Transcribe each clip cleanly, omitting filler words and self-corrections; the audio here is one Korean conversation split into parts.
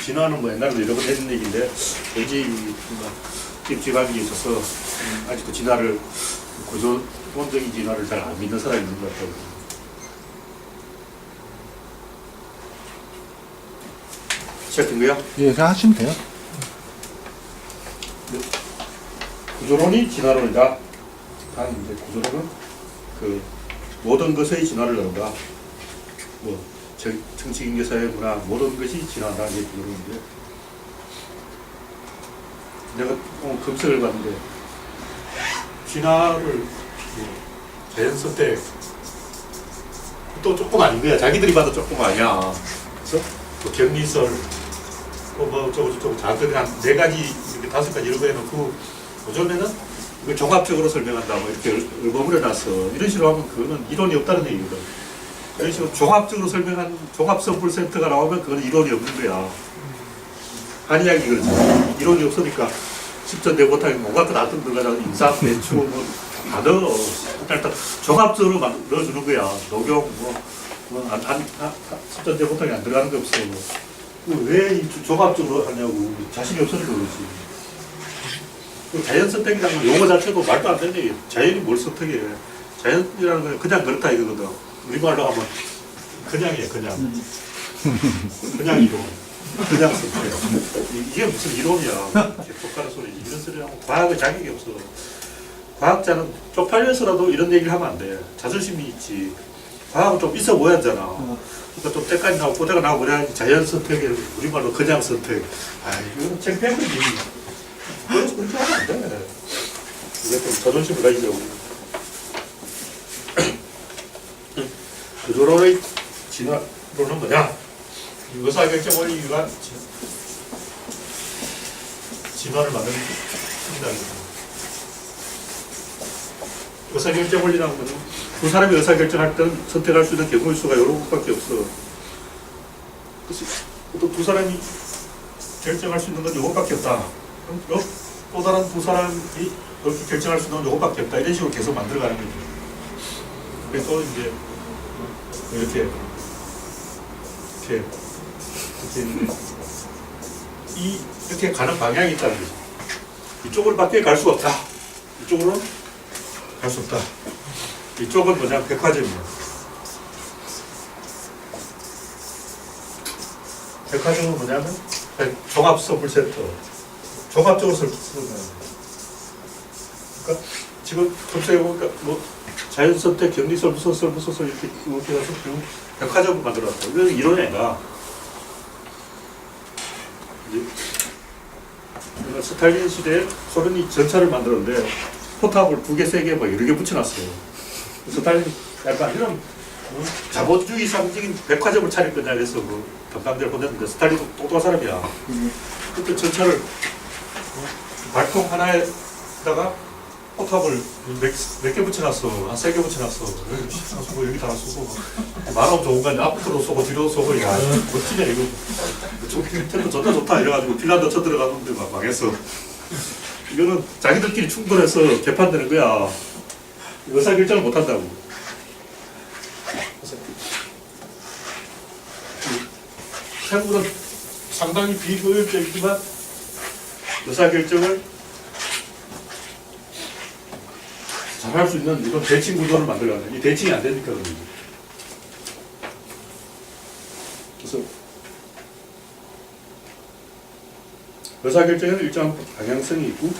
진화는 뭐 옛날에도 여러 번 했는 얘기인데 왠지 찝찝함이 있어서 아직도 진화를 구조론적인 진화를 잘 안 믿는 사람이 있는 것 같아요. 시작된 거야? 예, 그냥 하시면 돼요. 구조론이 진화론이다. 단 이제 구조론은 그 모든 것의 진화를 넣는다. 뭐 정치, 경제, 사회, 문화 모든 것이 진화한다. 이게 구조론인데 내가 검색을 봤는데 진화를 뭐 자연 선택 또 조금 아닌 거야. 자기들이 봐도 조금 아니야. 그래서 또 격리설 뭐 저거 작은 한 4가지 이렇게 5가지 이런 거 해놓고 요즘에는 이걸 종합적으로 설명한다 뭐 이렇게 얼버무려 놨어. 이런 식으로 하면 그거는 이론이 없다는 얘기거든. 이런 식으로 종합적으로 설명한 종합선풀 센터가 나오면 그거는 이론이 없는 거야. 한이야기 그렇잖아. 이론이 없으니까 10전 내못하게 뭔가 다 들어가자고 인삼, 배추 뭐다 넣어. 일단 종합적으로 넣어주는 거야. 녹용 뭐 10전 내못하게 안 들어가는 게 없어. 왜 이 종합적으로 하냐고 자신이 없으니까 그렇지. 자연 선택이라는 용어 자체도 말도 안 되는 얘기. 자연이 뭘 선택해? 자연이라는 건 그냥 그렇다 이거거든. 우리말로 하면 그냥이에요, 그냥. 그냥 이론. 그냥 선택. 이게 무슨 이론이야. 개폭가는 소리지. 이런 소리 하면 과학의 자격이 없어. 과학자는 쪽팔려서라도 이런 얘기를 하면 안 돼. 자존심이 있지. 과학은 좀 있어 보여야 하잖아. 그러니까 좀 때까지 나오고 때가 나오고 그래야 자연 선택을 우리말로 그냥 선택. 이건 창피한 거지. 그래서 그렇게 하면 안 돼. 이게 좀 자존심을 가지자고. 구조론의 진화론은 뭐냐? 의사결정 원리가 진화를 만드는 겁니다. 의사결정 원리라는 것은 두 사람이 의사결정할 때는 선택할 수 있는 경우의 수가 여러 곳밖에 없어. 또 두 사람이 결정할 수 있는 건 요것밖에 없다. 그럼 또 다른 두 사람이 이렇게 결정할 수 있는 건 요것밖에 없다. 이런 식으로 계속 만들어가는 거죠. 그래서 이제 이렇게 가는 방향이 있다는 거죠. 이쪽을 밖에 갈 수가 없다. 이쪽으로는 갈 수 없다. 이쪽은 뭐냐? 백화점이야. 백화점은 뭐냐면 종합 선물 센터. 종합적으로 쓰는 거야. 그러니까 지금 검색해보니까 뭐 자연선택, 격리설, 무소설 이렇게 해서 결국 백화점을 만들어놨다. 이건 이론이 아니라 스탈린 시대에 소련이 전차를 만들었는데 포탑을 2개, 3개 뭐 여러 개 붙여놨어요. 스탈린 약간 이런 자본주의 상징인 백화점을 차릴 거냐 그래서 그 담당자를 보냈는데 스탈린도 똑똑한 사람이야. 그때 전차를 발통 하나에다가 포탑을 몇 개 붙여놨어. 한 3개 붙여놨어. 여기 다 쏘고 말하면 좋은 거 아니야. 앞으로 쏘고 뒤로 쏘고 야 멋지냐 이거. 템도 좋다 이래가지고 핀란드 쳐들어갔는데 막 망했어. 이거는 자기들끼리 충돌해서 개판되는 거야. 의사결정을 못한다고. 태국은 상당히 비효율적이지만 의사결정을 잘할 수 있는 이런 대칭 구조를 만들어야 돼. 이 대칭이 안 되니까 그런 거지. 그래서 의사결정에는 일정한 방향성이 있고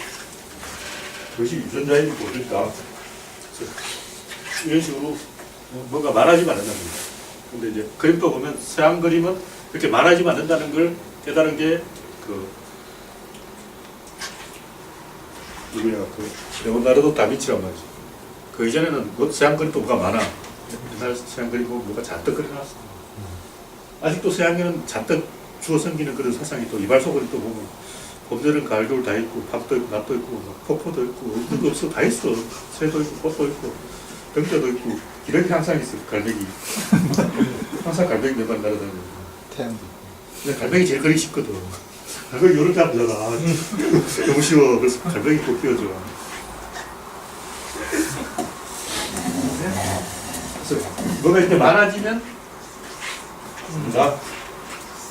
그것이 유전자의 모델이다. 이런 식으로 뭔가 말하지만 않는다는 겁니다. 근데 이제 그림도 보면 서양 그림은 그렇게 말하지만 않는다는 걸 깨달은 게 레오나르도 다빈치란 말이죠. 그 이전에는 서양 그림도 뭐가 많아. 옛날 서양 그림 보면 뭐가 잔뜩 그려놨어. 아직도 서양에는 잔뜩 주어 섬기는 그런 사상이 또 이발소 그림도 보면 봄여름 가을 겨울 다 있고 밤도 있고 낮도 있고 폭포도 있고 없는 거 없어 다 있어. 새도 있고 꽃도 있고 등대도 있고 기러기 항상 있어. 갈매기 항상 갈매기 몇만 날아다니고 태양도. 근데 갈매기 제일 그리기 쉽거든. 갈매기 이렇게 하면 되잖아. 너무 쉬워. 그래서 갈매기 꼭 끼워줘. 그래서 뭐가 이렇게 많아지면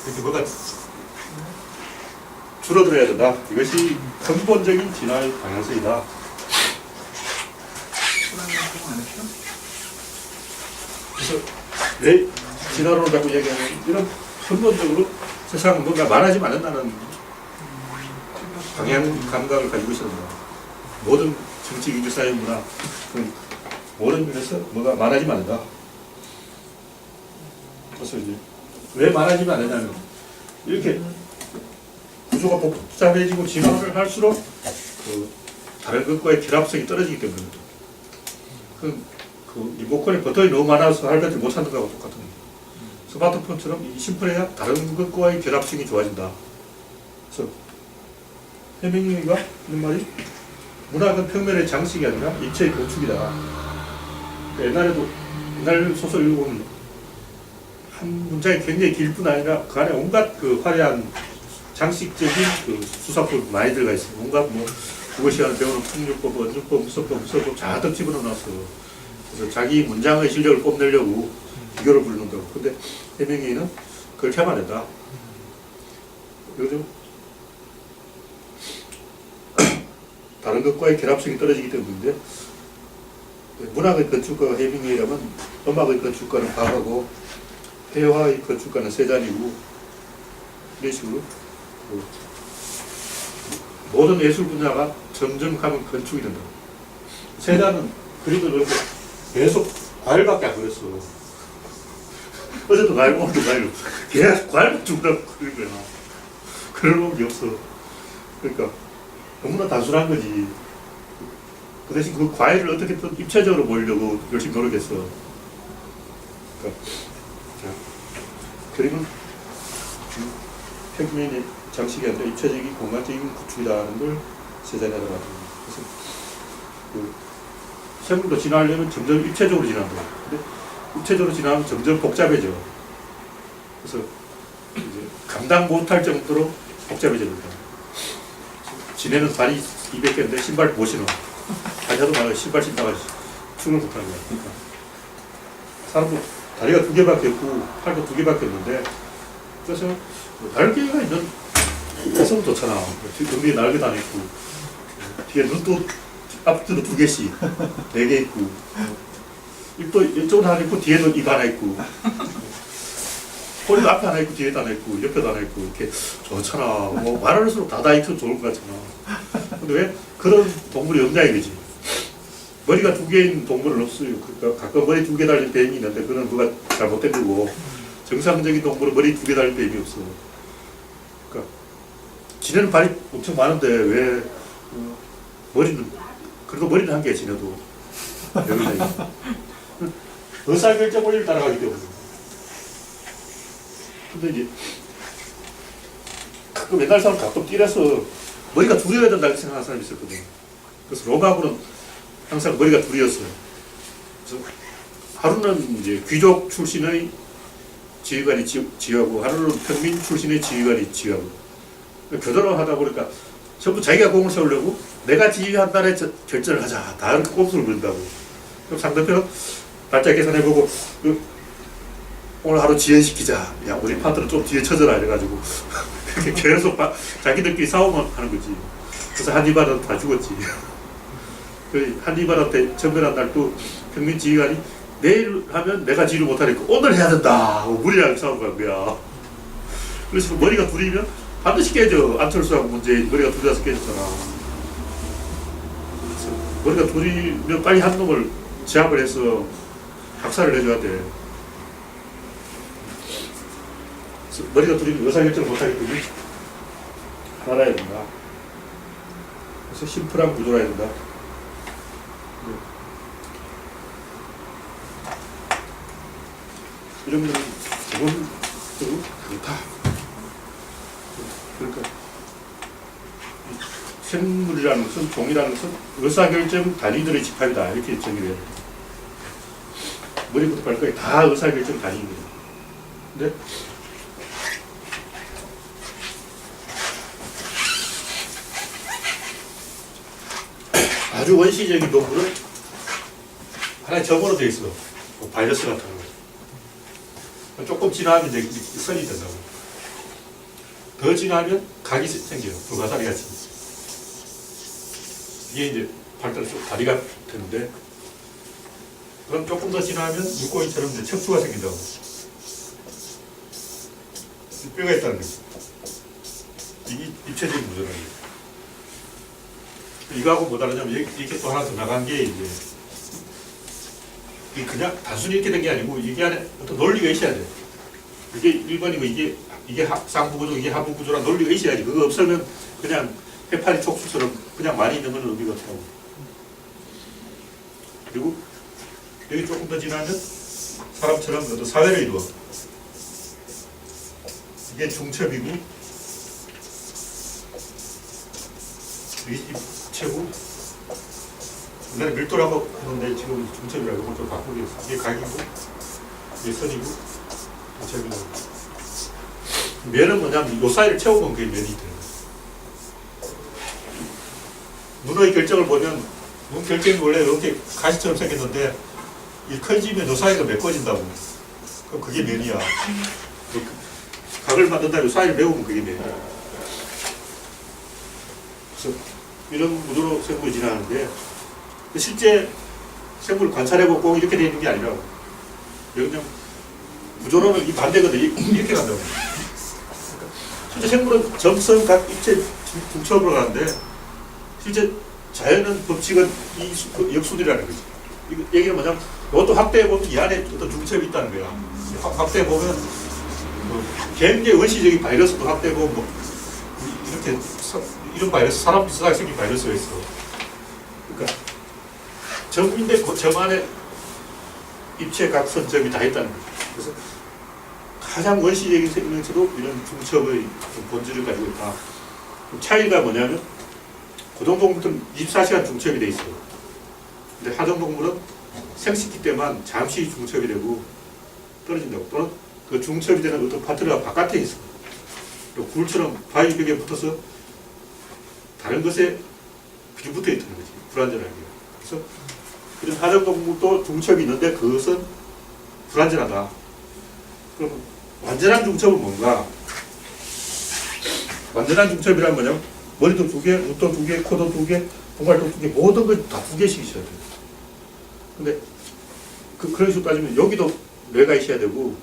이렇게 뭐가 줄어들어야 된다. 이것이 근본적인 진화의 방향성이다. 그래서 내 진화론을 자꾸 얘기하면 이런 근본적으로 세상은 뭔가 말하지만 않는다는 방향 감각을 가지고 있어야 된다. 모든 정치, 경제, 사회, 문화 모든 면에서 뭔가 말하지만 않는다. 그래서 이제 왜 말하지만 않느냐면 이렇게 구조가 복잡해지고 진화를 할수록 그 다른 것과의 결합성이 떨어지기 때문입니다. 그 리모컨에 버튼이 너무 많아서 할배들 못 찾는 거하고 똑같은 거예요. 스마트폰처럼 이 심플해야 다른 것과의 결합성이 좋아진다. 그래서 해밍웨이가 하는 말이 문학은 평면의 장식이 아니라 입체의 건축이다. 옛날에도 옛날 소설 읽어보면 한 문장이 굉장히 길 뿐 아니라 그 안에 온갖 그 화려한 장식적인 그 수사법 많이 들어가 있어요. 온갖 뭐 국어 시간을 배우는 풍류법, 언주법, 무서법, 무서법 자득 집어넣어놨어. 그래서 자기 문장의 실력을 뽐내려고 기교를 부르는다고. 근데 해밍웨이는 그렇게 하면 안 된다. 요즘 다른 것과의 결합성이 떨어지기 때문인데 문학의 건축가가 해밍웨이라면 음악의 건축가는 박하고 회화의 건축가는 세잔이고 이런 식으로 모든 예술 분야가 점점 가면 건축이 된다. 세잔은 그림을 그렇게 계속 과일밖에 안 그렸어. 어제도 과일, 오늘도 과일. 계속 과일만 주라고 그린 거야. 그런 놈이 없어. 그러니까 너무나 단순한 거지. 그 대신 그 과일을 어떻게든 입체적으로 보이려고 열심히 노력했어. 그러니까 자, 그림은 평면의 장식이 아니라 입체적인 공간적인 구축이라는 걸 세잔이 하더라고요. 그래서 그 생물도 진화하려면 점점 입체적으로 진화한다. 근데 입체적으로 진화하면 점점 복잡해져. 그래서 이제 감당 못할 정도로 복잡해집니다. 지네는 발이 200개인데 신발 못 신어. 다리도 말고 신발 신다가 춤을 못하는 거야. 그러니까 사람도 다리가 2개밖에 없고 팔도 2개밖에 없는데 그래서 날개가 있는 해성은 좋잖아. 등뒤에 날개도 안 있고 뒤에 눈도 앞뒤로 2개씩 4개 있고 입도 이쪽은 하나 있고 뒤에도 이거 하나 있고 꼬리도 앞에 하나 있고 뒤에도 하나 있고 옆에도 하나 있고 이렇게 좋잖아. 뭐 말할수록 다 있으면 좋을 것 같잖아. 근데 왜 그런 동물이 없냐 이거지. 머리가 2개인 동물은 없어요. 그러니까 가끔 머리 2개 달린 뱀이 있는데 그건 누가 잘못된 거고 정상적인 동물은 머리 2개 달린 뱀이 없어. 그러니까 지네는 발이 엄청 많은데 왜 머리는 그래도 머리는 한 개야 지네도. 의사결정 원리를 따라가기 때문에. 근데 이제 가끔 옛날 사람 가끔 띠려서 머리가 둘이어야 된다고 생각하는 사람이 있었거든. 그래서 로마군은 항상 머리가 둘이었어요. 그래서 하루는 이제 귀족 출신의 지휘관이 지휘하고 하루는 평민 출신의 지휘관이 지휘하고 교대로 하다 보니까 전부 자기가 공을 세우려고 내가 지휘한 날에 결전을 하자. 다 이렇게 꼼수를 부린다고. 그럼 상대편은 날짜 계산해보고 오늘 하루 지연시키자. 야 우리 파트는 좀 뒤에 쳐져라 이래가지고 그렇게 계속 자기들끼리 싸움을 하는 거지. 그래서 한니발은 다 죽었지. 그 한니발한테 전멸한 날 또 평민 지휘관이 내일 하면 내가 지휘를 못하니까 오늘 해야 된다 하고 무리하게 싸우고 간 거야. 그래서 머리가 둘이면 반드시 깨져. 안철수하고 문재인 머리가 둘이라서 깨졌잖아. 그래서 머리가 둘이면 빨리 한 놈을 제압을 해서 박살을 내줘야 돼. 그래서 머리가 둘이면 의사결정을 못하기 때문에 하나라 해야 된다. 그래서 심플한 구조라 해야 된다. 이런 건 기본적으로 그렇다. 그러니까 생물이라는 것은, 종이라는 것은 의사결정 단위들의 집합이다. 이렇게 정의를 해요. 머리부터 발까지 다 의사결정 단위인 거예요. 근데 아주 원시적인 동물은 하나의 점으로 되어 있어. 뭐 바이러스 같은 거. 조금 진화하면 이제 선이 된다고. 더 더 지나면 각이 생겨요. 불가사리 같이. 이게 이제 발달해서 다리가 되는데, 그럼 조금 더 지나면 물고기처럼 이제 척추가 생긴다고. 뼈가 있다는 거지. 이게 입체적인 구조라는 거예요. 이거하고 뭐 다르냐면, 이렇게 또 하나 더 나간 게 이제, 이게 그냥 단순히 이렇게 된 게 아니고, 이게 안에 어떤 논리가 있어야 돼. 이게 1번이고, 이게 쌍부 구조, 이게 하부 구조란 논리가 있어야지. 그거 없으면 그냥 해파리 촉수처럼 그냥 많이 있는 건 의미가 없다고. 그리고 여기 조금 더 지나면 사람처럼 어떤 사회를 이루어. 이게 중첩이고, 이게 입체고, 옛날에 밀도라고 하는데 지금 중첩이라고 이걸 좀 바꾸겠어. 이게 각이고, 이게 선이고, 중첩이고. 면은 뭐냐면 이 사이를 채워본 그게 면이 되는 거예요. 문의 결정을 보면 문 결정이 원래 이렇게 가시처럼 생겼는데 이 커지면 이 사이가 메꿔진다고. 그럼 그게 면이야. 각을 만든 다음에 이 사이를 메우면 그게 면이야. 그래서 이런 구조로 생물이 지나가는데 실제 생물을 관찰해보고 이렇게 되어 있는 게 아니라고. 그냥 구조로는 이 반대거든. 이렇게 간다고. 실제 생물은 점선 각 입체 중첩으로 가는데 실제 자연은 법칙은 이 역순이라는 거지. 이거 얘기는 뭐냐면 이것도 확대해보면 이 안에 어떤 중첩이 있다는 거야. 확대해보면 뭐 굉장히 원시적인 바이러스도 확대해보면 뭐 이렇게 이런 바이러스, 사람 비슷하게 생긴 바이러스가 있어. 그러니까 점인데 그 점 안에 입체 각 선점이 다 있다는 거지. 그래서 가장 원시적인 생명체도 이런 중첩의 본질을 가지고 있다. 차이가 뭐냐면 고등동물은 24시간 중첩이 돼 있어요. 근데 하등동물은 생식기 때만 잠시 중첩이 되고 떨어진다고. 또는 그 중첩이 되는 어떤 파트가 바깥에 있어. 그리고 굴처럼 바위 벽에 붙어서 다른 것에 빌붙어 있다는 거지. 불완전하게. 그래서 이런 하등동물도 중첩이 있는데 그것은 불완전하다. 그럼 완전한 중첩은 뭔가? 완전한 중첩이란 뭐냐면 머리도 2개, 눈도 2개, 코도 2개, 봉발도 2개, 모든 걸 다 2개씩 있어야 돼요. 근데 그런 식으로 따지면 여기도 뇌가 있어야 되고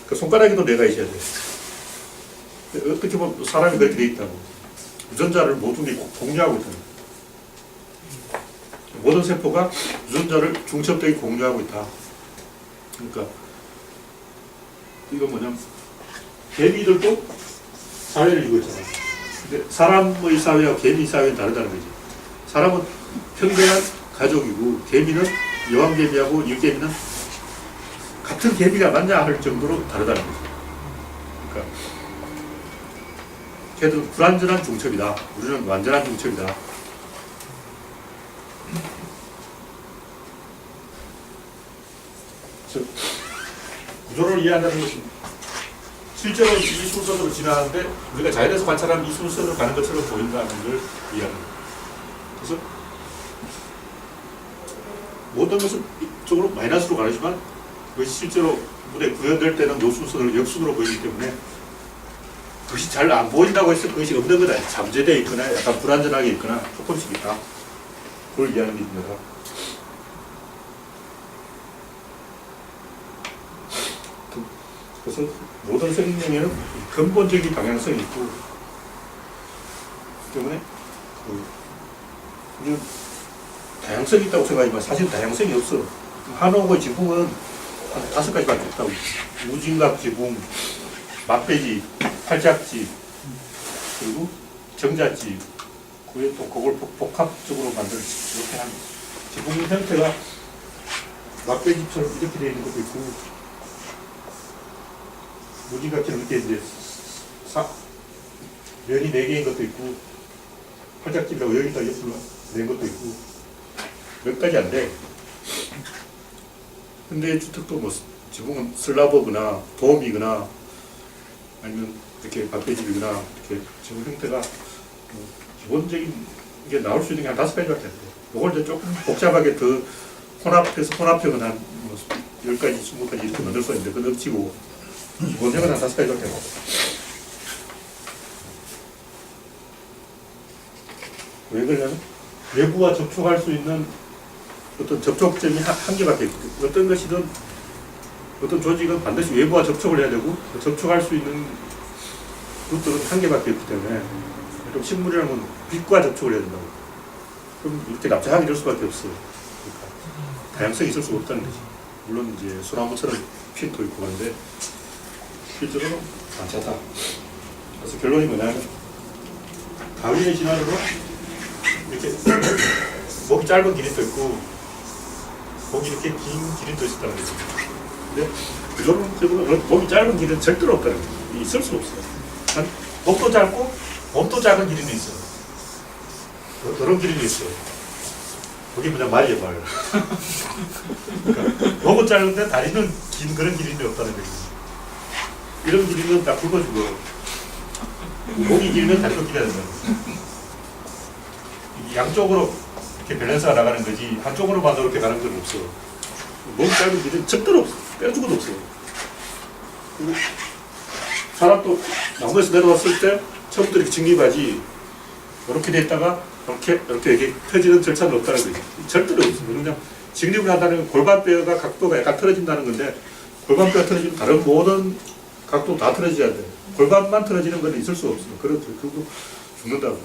그 손가락에도 뇌가 있어야 돼요. 어떻게 보면 사람이 그렇게 돼 있다고. 유전자를 모든 게 공유하고 있다는 거예요. 모든 세포가 유전자를 중첩되게 공유하고 있다. 그러니까 이건 뭐냐면 개미들도 사회를 이루고 있잖아요. 근데 사람의 사회와 개미 사회는 다르다는 거지. 사람은 평등한 가족이고 개미는 여왕개미하고 일개미는 같은 개미가 맞냐 할 정도로 다르다는 거죠. 그러니까 걔들은 불완전한 중첩이다. 우리는 완전한 중첩이다. 그래서 구조를 이해한다는 것은 실제로 이 순서대로 지나가는데 우리가 자연에서 관찰하는 이 순서대로 가는 것처럼 보인다는 걸 이해하는 거예요. 그래서 모든 것은 이쪽으로 마이너스로 가르지만 그것이 실제로 물에 구현될 때는 요 순서대로 역순으로 보이기 때문에 그것이 잘 안 보인다고 해서 그것이 없는 거다. 잠재되어 있거나 약간 불완전하게 있거나 조금씩 있다. 그걸 이해하는 게 있습니다. 그래서 모든 생명에는 근본적인 방향성이 있고 때문에 우리는 다양성이 있다고 생각하지만 사실 다양성이 없어. 한옥의 지붕은 한 5가지밖에 없다고. 무진각 지붕, 막배지, 팔짝지, 그리고 정자지, 그게 또 그걸 복합적으로 만들 이렇게 한 지붕 형태가 막배지처럼 이렇게 되어 있는 것도 있고. 무진각처럼 이렇게 이제 면이 4개인 것도 있고 팔짝집이라고 여기다 옆으로 낸 것도 있고 몇 가지 안 돼. 현대 주택도 뭐 지붕은 슬라브거나 도움이거나 아니면 이렇게 박배집이거나 이렇게 지붕 형태가 뭐 기본적인 게 나올 수 있는 게 한 5가지밖에 안 돼. 이걸 이제 조금 복잡하게 더 혼합해서 혼합형은 한 뭐 10가지, 20가지 이렇게 만들 수 있는데 그건 억지고 기본적은 한 5가지 정도 되고. 왜 그러냐면 외부와 접촉할 수 있는 어떤 접촉점이 한 개밖에 없거든요. 어떤 것이든 어떤 조직은 반드시 외부와 접촉을 해야 되고 접촉할 수 있는 루트는 한 개밖에 없기 때문에 좀 식물이라면 빛과 접촉을 해야 된다고. 그럼 이렇게 납작하게 될 수밖에 없어요. 그러니까 다양성이 있을 수가 없다는 거지. 물론 이제 소나무처럼 필도 있고 그런데 실제로는 많지 않다. 그래서 결론이 뭐냐면 가위의 진화로 이렇게 목이 짧은 기린도 있고 목이 이렇게 긴 기린도 있었다는 거지. 근데 결론은 목이 짧은 기린은 절대로 없다는 거지. 있을 수 없어요. 목도 짧고 몸도 작은 기린도 있어요. 그런 기린도 있어요. 그게 그냥 말이에요, 말. 그러니까 목은 짧은데 다리는 긴 그런 기린도 없다는 거지. 이런 기린은 다 굵어 죽어. 목이 길면 다리도 길어야 된다. 양쪽으로 이렇게 밸런스가 나가는 거지 한쪽으로만 이렇게 가는 건 없어. 몸 짧은 기린은 절대로 없어. 빼주고도 없어. 그리고 사람도 나무에서 내려왔을 때 처음부터 이렇게 직립하지 이렇게 돼 있다가 이렇게 펴지는 절차는 없다는 거지. 절대로 없어. 그냥 직립을 한다는 건 골반뼈가 각도가 약간 틀어진다는 건데 골반뼈가 틀어지면 다른 모든 각도 다 틀어져야 돼. 골반만 틀어지는 건 있을 수 없어. 그렇죠. 그리고 죽는다고.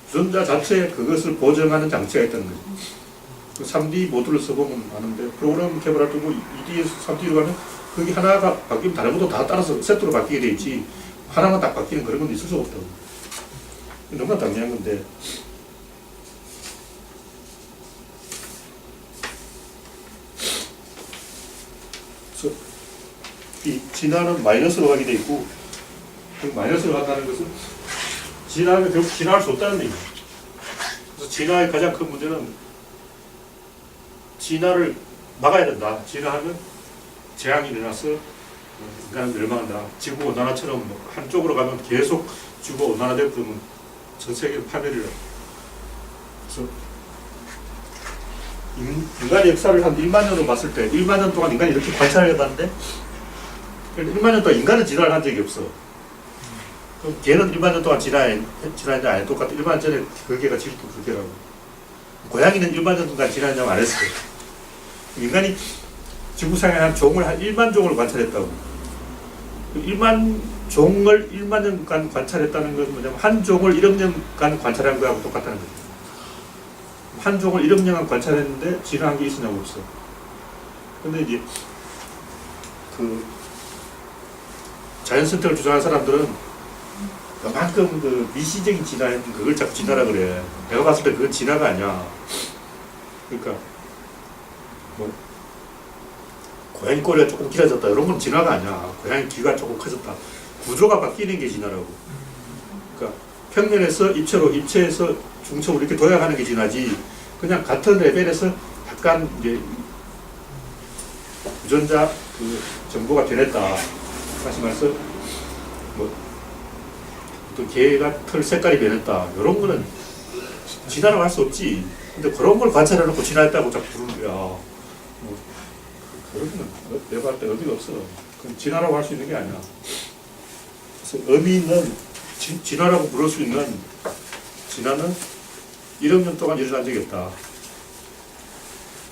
유전자 자체에 그것을 보정하는 장치가 있다는 거지. 3D 모듈을 써보면 아는데 프로그램 개발할 때 뭐 2D에서 3D로 가면 거기 하나가 바뀌면 다른 것도 다 따라서 세트로 바뀌게 돼 있지 하나만 딱 바뀌는 그런 건 있을 수 없다고. 너무나 당연한 건데 그래서 이 진화는 마이너스로 가게 돼 있고 그 마이너스로 간다는 것은 진화하면 결국 진화할 수 없다는 얘기예요. 그래서 진화의 가장 큰 문제는 진화를 막아야 된다. 진화하면 재앙이 일어나서 인간은 멸망한다. 지구온난화처럼 한쪽으로 가면 계속 지구온난화되고 그러면 전 세계는 파멸이라. 그래서 인간의 역사를 한 1만 년으로 봤을 때 1만 년 동안 인간이 이렇게 관찰을 해봤는데 1만 년 동안 인간은 진화를 한 적이 없어. 그럼 개는 1만 년 동안 진화했냐 안 해? 똑같아. 1만 년 전에 그 개가 지금도 그 개라고. 고양이는 1만 년 동안 진화했냐고 안 했어요. 인간이 지구상에 한 종을 한 1만 종을 관찰했다고. 1만 종을 1만 년간 관찰했다는 것은 뭐냐면 한 종을 1억 년간 관찰한 거하고 똑같다는 거죠. 한 종을 1억 년간 관찰했는데 진화한 게 있으냐고 없어. 근데 이제 그 자연 선택을 주장하는 사람들은 그만큼 그 미시적인 진화인 그걸 자꾸 진화라 그래. 내가 봤을 때 그건 진화가 아니야. 그러니까 뭐 고양이 꼬리가 조금 길어졌다 이런 건 진화가 아니야. 고양이 귀가 조금 커졌다. 구조가 바뀌는 게 진화라고. 그러니까 평면에서 입체로, 입체에서 중첩으로 이렇게 도약하는 게 진화지. 그냥 같은 레벨에서 약간 이제 유전자 그 정보가 변했다. 다시 말해서 뭐 또 개가 털 색깔이 변했다. 이런 거는 진화라고 할 수 없지. 근데 그런 걸 관찰해놓고 진화했다고 자꾸 부르는 거야. 뭐 그런 건 내가 볼 때 의미가 없어. 그건 진화라고 할 수 있는 게 아니야. 그래서 의미 있는 진화라고 부를 수 있는 진화는 1억 년 동안 일어난 적이 없다.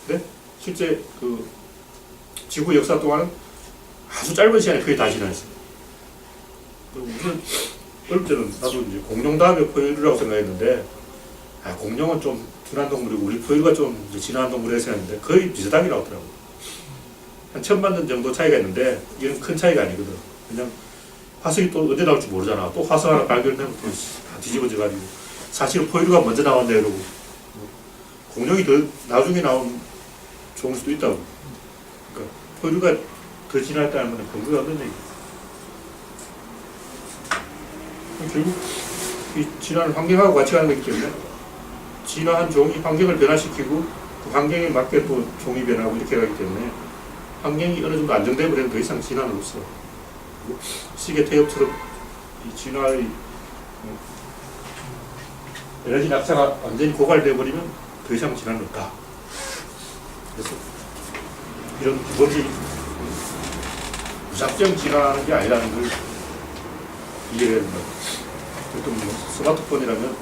근데 실제 그 지구 역사 동안 아주 짧은 시간에 거의 다 진화했어. 우리는 어릴 때는 나도 이제 공룡 다음에 포유류라고 생각했는데 공룡은 좀 둔한 동물이고 우리 포유류가 좀 이제 진화한 동물이라고 생각했는데 거의 비슷하게 나오더라고. 한 1000만 년 정도 차이가 있는데 이건 큰 차이가 아니거든. 그냥 화석이 또 언제 나올지 모르잖아. 또 화석 하나 발견되면 또 다 뒤집어져가지고 사실 포유류가 먼저 나왔네 이러고 공룡이 더 나중에 나온 종일 수도 있다고. 그러니까 포유류가 더 진화했다는 건 근거가 없는 얘기야. 결국 이 진화는 환경하고 같이 가는 거기 때문에 진화한 종이 환경을 변화시키고 그 환경에 맞게 또 종이 변하고 이렇게 가기 때문에 환경이 어느 정도 안정되면 버리면 더 이상 진화는 없어. 시계 태엽처럼 이 진화의 에너지 낙차가 완전히 고갈되어 버리면 더 이상 진화는 없다. 그래서 이런 기본적인 무작정 지나가는 게 아니라는 걸 이해해야 된다. 보통 뭐 스마트폰이라면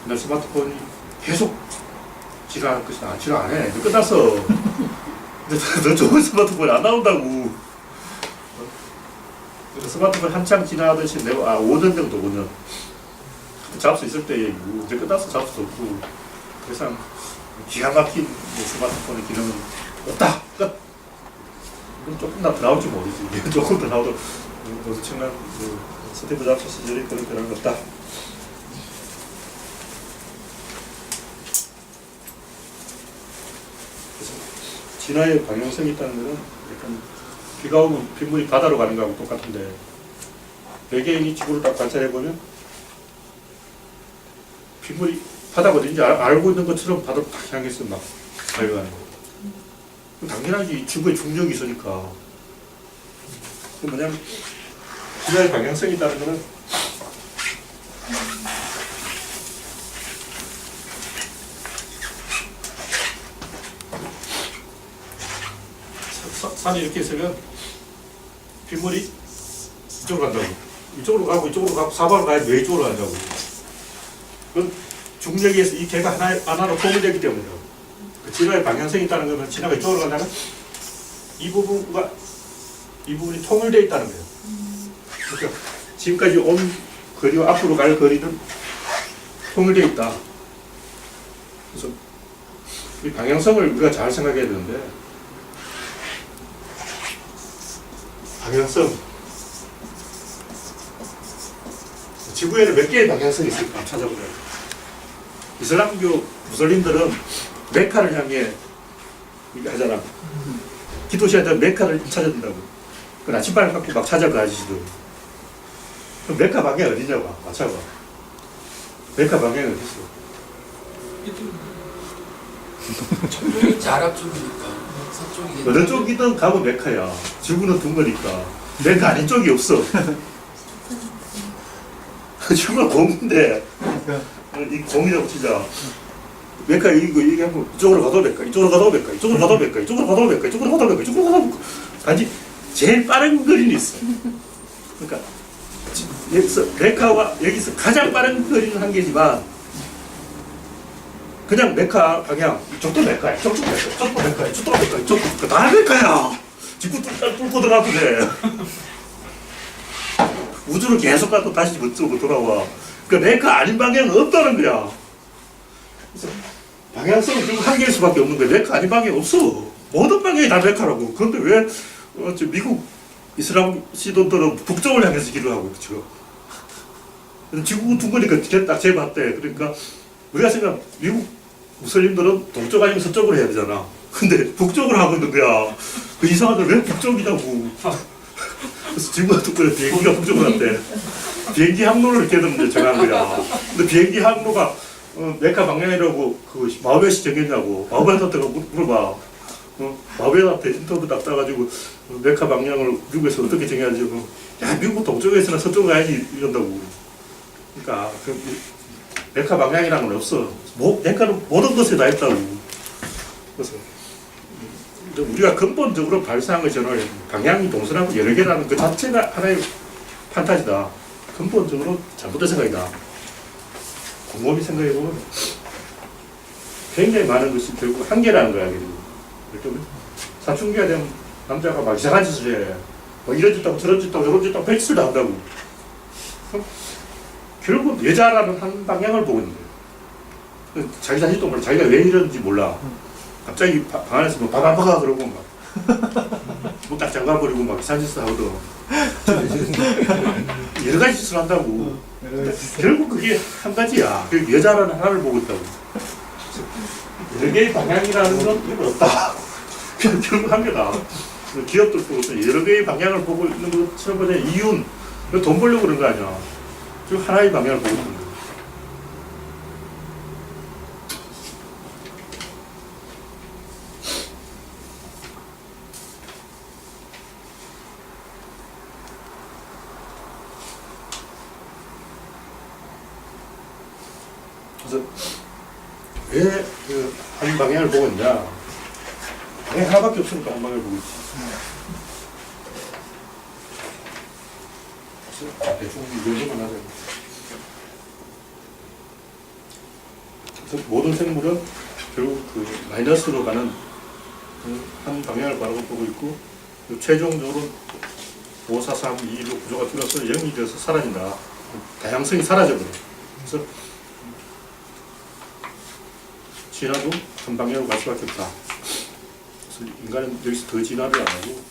내 스마트폰이 계속 지나갈 것이다. 지나 안 해. 끝났어. 근데 너 좋은 스마트폰이 안 나온다고. 스마트폰 한창 지나가듯이 내가 5년 정도 5년 잡을 수 있을 때 얘기고 이제 끝났어. 잡을 수 없고 더 이상 기가 막힌 스마트폰의 기능은 없다. 끝. 그럼 조금 더 나올지 모르지. 조금 더 나오도 엄청난 스티브 잡스 시절에 그런 변화가 없다. 그래서 진화의 방향성이 있다는 것은 약간 비가 오면 빗물이 바다로 가는 거하고 똑같은데 외계인이 지구를 딱 관찰해보면 빗물이 바다가 어딘지 알고 있는 것처럼 바다로 딱 향해서 막 달려가는 거예요. 당연하지. 지구에 중력이 있으니까. 그 뭐냐면 진화의 방향성이 있다는 것은 산이 이렇게 있으면 빗물이 이쪽으로 간다고. 이쪽으로 가고 사방으로 가야지 왜 이쪽으로 간다고. 그건 중력에 의해서 이 개가 하나로 포함되기 때문이라고. 그 진화의 방향성이 있다는 것은 진화가 이쪽으로 간다면 이 부분이 통일되어 있다는 거예요. 그러니까 지금까지 온 거리와 앞으로 갈 거리는 통일되어 있다. 그래서 이 방향성을 우리가 잘 생각해야 되는데 방향성 지구에는 몇 개의 방향성이 있을까 찾아보자. 이슬람교 무슬림들은 메카를 향해 하잖아. 기도 시간에 메카를 찾아준다고. 그 나침반을 갖고 막 찾아가 아저씨들. 그럼 메카 방향이 어디냐고 맞춰봐. 메카 방향이 어디 있어? 저쪽이 아랍 쪽이니까 서쪽이 어느 쪽이든 가면 메카야. 지구는 둔 거니까. 메카 아닌 쪽이 없어. 지구가 공인데 이 공이라고 치자. 메카 이거 얘기하면 이쪽으로 가도 메카, 이쪽으로 가도 메카, 이쪽으로 가도 메카, 이쪽으로 가도 메카, 이쪽으로 가도 메카, 이쪽으로 가도 메카. 단지 제일 빠른 거리는 있어. 그러니까 여기서 메카와 여기서 가장 빠른 거리는 한 개지만 그냥 메카 방향 이쪽도 메카야, 이쪽도 메카, 이쪽도 메카야, 이쪽도 메카야, 이쪽도 다 메카야. 지구 뚫고 들어가도 돼. 우주를 계속 가도 다시 이쪽으로 돌아와. 그러니까 메카 아닌 방향은 없다는 거야. 그래서 방향성은 결국 한 개일 수밖에 없는 거야. 메카 아닌 방향이 없어. 모든 방향이 다 메카라고. 그런데 왜 미국 이슬람 시도들은 북쪽을 향해서 길을 하고 있죠. 지구가 둔 거니까 딱 재봤대. 그러니까 우리가 생각 미국 무슬림들은 동쪽 아니면 서쪽으로 해야 되잖아. 근데 북쪽으로 하고 있는 거야. 그 이상하들 왜 북쪽이냐고. 그래서 지구가 둔 거야. 비행기가 북쪽으로 갔대. 비행기 항로를 이렇게 이제 정한 거야. 근데 비행기 항로가 메카 방향이라고 그 마우베시 정했냐고. 마우베한테 물어봐. 마우베한테 인터뷰 딱 따가지고 메카 방향을 미국에서 어떻게 정해야지. 야, 미국 동쪽에서는 서쪽으로 가야지 이런다고. 그러니까 그 메카 방향이라는 건 없어. 메카는 모든 것에 다 있다고. 그래서 우리가 근본적으로 발생한 것처럼 방향이 동서남북 여러 개라는 그 자체가 하나의 판타지다. 근본적으로 잘못된 생각이다. 곰곰이 생각해보면 굉장히 많은 것이 결국 한계라는 거야. 사춘기가 되면 남자가 막 이상한 짓을 해. 막 이런 짓도 하고 저런 짓도 하고 저런 짓도 하고 별짓을 다 한다고. 결국 여자라는 한 방향을 보고 있는 거예요. 자기 자신도 몰라. 자기가 왜 이러는지 몰라. 갑자기 방 안에서 뭐 밥 안 먹어 그러고 막 문 딱 잠가버리고 막 이상한 짓을 하거든. 여러 가지 짓을 한다고. 결국 그게 한 가지야. 그 여자라는 하나를 보고 있다고. 여러 개의 방향이라는 건 이건 없다. 결국 한 개다. 기업들도 여러 개의 방향을 보고 있는 것처럼 보자. 이윤, 돈 벌려고 그런 거 아니야. 즉 하나의 방향을 보고 있는 거야. 그래서 왜 그 한 방향을 보고 있냐? 하나밖에 없으니까 한 방에 보고 있지. 그래서 대충 이 정도만 하자. 그래서 모든 생물은 결국 그 마이너스로 가는 한 방향을 바라보고 있고, 최종적으로 5, 4, 3, 2, 1로 구조가 줄어서 0이 되어서 사라진다. 다양성이 사라져버려. 그래서 진화도 한 방향으로 갈 수밖에 없다. 그래서 인간은 여기서 더 진화를 안 하고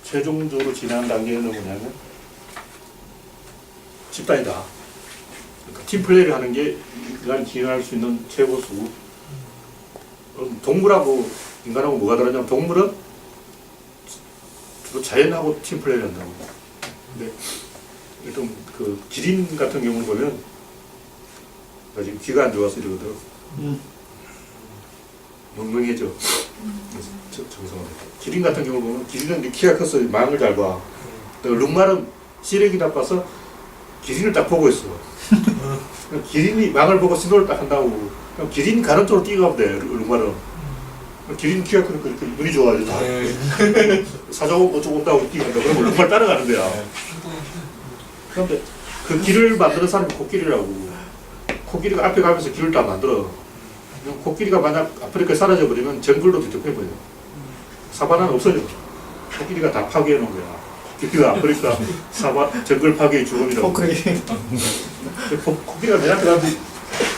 최종적으로 진화한 단계는 뭐냐면 집단이다. 그러니까 팀플레이를 하는 게 인간이 진화할 수 있는 최고 수고. 동물하고 인간하고 뭐가 다르냐면 동물은 주로 자연하고 팀플레이를 한다고. 근데 일단 그 기린 같은 경우를 보면 나 지금 귀가 안 좋아서 이러거든. 멍멍해져. 정성하게. 기린 같은 경우를 보면 기린은 키가 커서 망을 잘 봐. 룩말은 시력이 나빠서 기린을 딱 보고 있어. 기린이 망을 보고 신호를 딱 한다고. 기린 가는 쪽으로 뛰어가면 돼, 룩말은. 기린 키가 크니까 그렇게 눈이 좋아져. 사자고 어쩌고 온다고 뛰어간다. 그러면 룩말 따라가는 거야. 그런데 그 길을 만드는 사람이 코끼리라고. 코끼리가 앞에 가면서 길을 다 만들어. 코끼리가 만약 아프리카에 사라져버리면 정글로 뒤덮여버려. 사바나는 없어져. 코끼리가 다 파괴해놓은 거야. 코끼리가 아프리카 정글 파괴의 주범이라고. 코끼리가 맨 앞에 가면서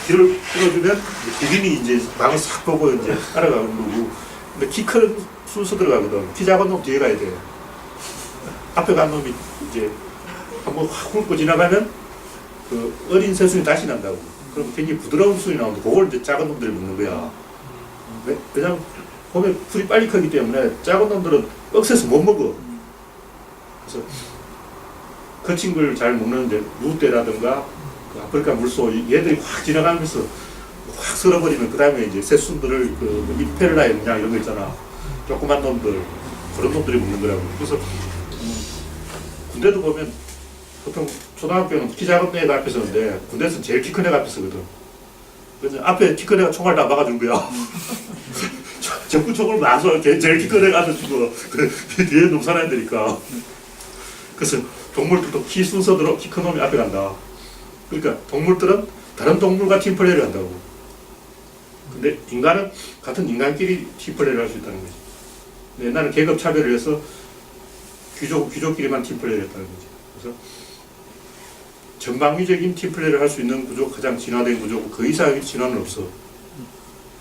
길을 뚫어주면 기린이 이제 망을 싹 보고 이제 따라가는 거고. 근데 키 큰 순서 들어가거든. 키 작은 놈 뒤에 가야 돼. 앞에 간 놈이 이제 한번 확 훑고 지나가면 그 어린 새순이 다시 난다고. 그럼 굉장히 부드러운 순이 나오는데 그걸 이제 작은 놈들이 먹는 거야. 왜냐면 보면 풀이 빨리 크기 때문에 작은 놈들은 억세서 못 먹어. 그래서 거친 걸 잘 먹는 이제 누떼라든가 그 아프리카 물소 얘들이 확 지나가면서 확 쓸어버리면 그 다음에 이제 새순들을 그 이펠라의 문양 이런 거 있잖아. 조그만 놈들 그런 놈들이 먹는 거라고. 그래서 군대도 보면 보통 초등학교는 키 작은 애가 앞에 서는데 군대에서는 제일 키 큰 애가 앞에 서거든. 그래서 앞에 키 큰 애가 총알 다 막아준 거야. 적군 총을 안 쏴. 제일 키 큰 애가 앞에 죽어. 그 뒤에 놈 살아야 되니까. 그래서 동물들도 키 순서대로 키 큰 놈이 앞에 간다. 그러니까 동물들은 다른 동물과 팀플레이를 한다고. 근데 인간은 같은 인간끼리 팀플레이를 할 수 있다는 거지. 옛날에 계급 차별을 해서 귀족끼리만 팀플레이를 했다는 거지. 그래서 전방위적인 팀플레이를 할 수 있는 구조, 가장 진화된 구조고 그 이상의 진화는 없어.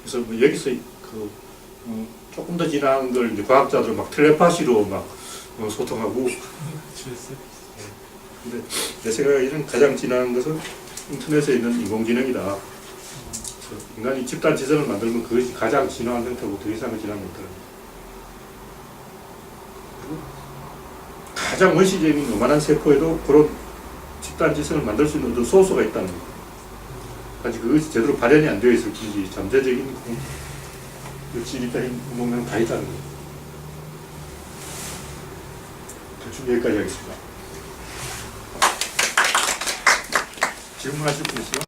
그래서 뭐 여기서 그 조금 더 진화한 걸 이제 과학자들 막 텔레파시로 막 소통하고. 근데 내 생각에는 가장 진화한 것은 인터넷에 있는 인공지능이다. 그래서 인간이 집단 지성을 만들면 그것이 가장 진화한 형태고 더 이상은 진화 못하는. 그리고 가장 원시적인 요만한 세포에도 그런 집단 지성을 만들 수 있는 어떤 소스가 있다는 거예요. 아직 그것이 제대로 발현이 안 되어 있을 뿐이지 잠재적인 질이 따윈 구멍은 다 있다는 거예요. 대충 여기까지 하겠습니다. 질문하실 분 있어요?